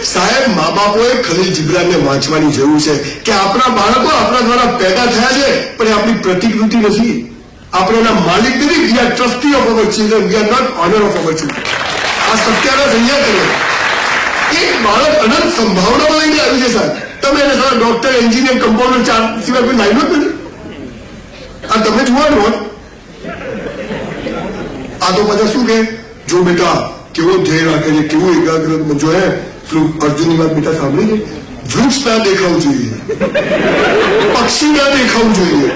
સાહેબ, મા બાપોએ ખલીલ જીબ્રાનને વાંચવાની જરૂર છે કે આપણા બાળકો આપણા દ્વારા પેદા થયા છે, પણ એ આપણી પ્રતિકૃતિ નથી. આપણે એના માલિક નથી. We are trustee of our children, we are not owner of our children. આ સત્યાના સંજ્ઞા કરે. એક બાળક અનંત સંભાવનાઓ લઈને આવ્યું છે સાહેબ. તમે એને સારા ડોક્ટર, એન્જિનિયર, કમ્પાઉન્ડર ચાર સિવાય કોઈ લાઈનો જ નથી. આ તમે જોવાનું આ તો બધા શું કે જો બેટા કેવો ધ્યેય રાખે છે, કેવું એકાગ્ર. જો હે અર્જુનની વાત બેટા સાંભળી છે. વૃક્ષ ના દેખાવું જોઈએ, પક્ષી ના દેખાવું જોઈએ,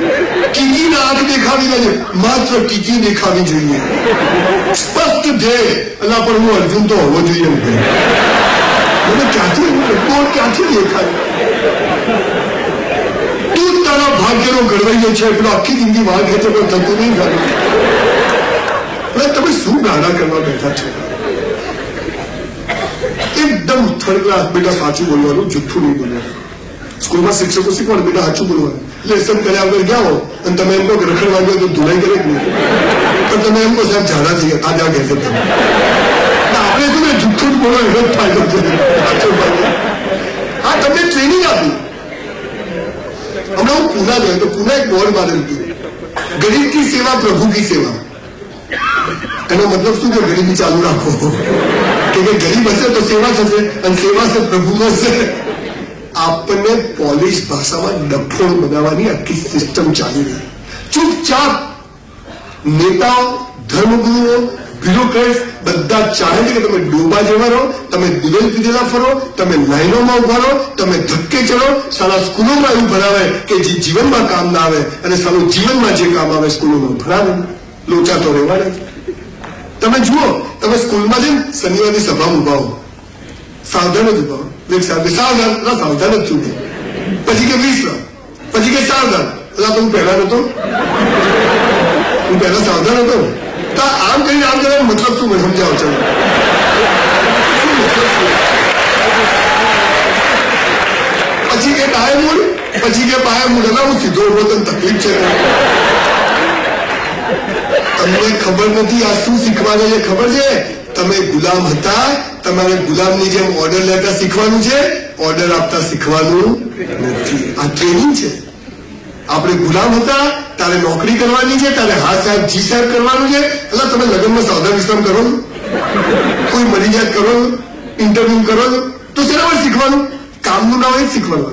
કીકી ના આંખ દેખાવી જોઈએ, માત્ર કીકી દેખાવી જોઈએ. સ્પષ્ટ ધ્યેય. અલા પણ હું અર્જુન તો હોવો જોઈએ. મને ક્યાંથી દેખાય? તું તારા ભાગ્યનો ઘડવાઈઓ છે, પેલો આખી જિંદગી વાળ ખેંચે પણ થતું નહીં થાય. તમે શું ગાડા કરવા બેઠા છો? એકદમ થર્ડ ક્લાસ. બેટા સાચું બોલવાનું, જુઠ્ઠું નહીં બોલવાનું. સ્કૂલમાં શિક્ષકો શીખવાડે બેટા સાચું બોલવાનું. લેસન કર્યા વગર ગયા હો અને તમે એમ કહો કે રખડ વાગ્યો તો ધોલાઈ કરે જ નહીં. પણ તમે એમ કહો સાહેબ ઝાડા થઈ ગયા, આ જા ઘેર તમે. આપણે શું જુઠ્ઠું જ બોલવાનો એનો જ ફાયદો છે. આ તમને ટ્રેનિંગ આપી. હમણાં હું પૂના ગયો તો પૂના એક બોર્ડ મારેલું હતું, ગરીબ કી સેવા પ્રભુ કી સેવા. એનો મતલબ શું કે ગરીબી ચાલુ રાખો, કે ગરીબ હશે તો સેવા થશે અને સેવા છે પ્રભુ હશે. આપણને પોલિશ ભાષામાં ડફોળ બનાવવાની આખી સિસ્ટમ ચાલી રહી. ચૂપચાપ નેતાઓ, ધર્મગુરુઓ, બ્યુરોક્રેટ્સ બધા ચાહે છે કે તમે ડોબા જેવા રહો, તમે દિવેલ પીધેલા ફરો, તમે લાઈનોમાં ઉભા રહો, તમે ધક્કે ચડો. સારા સ્કૂલોમાં એવું ભણાવે કે જે જીવનમાં કામ ના આવે, અને સારું જીવનમાં જે કામ આવે સ્કૂલોમાં ભણાવે. લોચા તો રહેવાના. તમે જુઓ, તમે સ્કૂલમાં જઈને શનિવારની સભામાં ઉભા હો, સાવધાન જ ઉભા હો. સાવધાન સાવધાન જ છું. પછી કે 20, પછી કે સાવધાન. એટલે તો હું પહેલા નતો, હું પહેલા સાવધાન હતો. તો આમ કરીને આમ કરવાનો મતલબ શું મને સમજાવો છો? પછી કે પાય મૂળ, પછી કે પાય મૂળ. એટલે હું સીધો ઉભો તો તકલીફ છે. તમને ખબર નથી આ શું શીખવાનું છે? ખબર છે? તમે ગુલામ હતા, તમારે ગુલામની જેમ ઓર્ડર લેતા શીખવાનું છે, ઓર્ડર આપતા શીખવાનું નથી. આ ટ્રેનિંગ છે. આપણે ગુલામ હતા, તારે નોકરી કરવાની છે, તારે હા સાહેબ જી સાહેબ કરવાનું છે. એટલે તમે લગ્નમાં સાવધાન વિશ્રામ કરો, કોઈ મરી જાત કરો, ઇન્ટરવ્યુ કરો, તો શેના પર શીખવાનું? કામનું ના હોય જ શીખવાનું.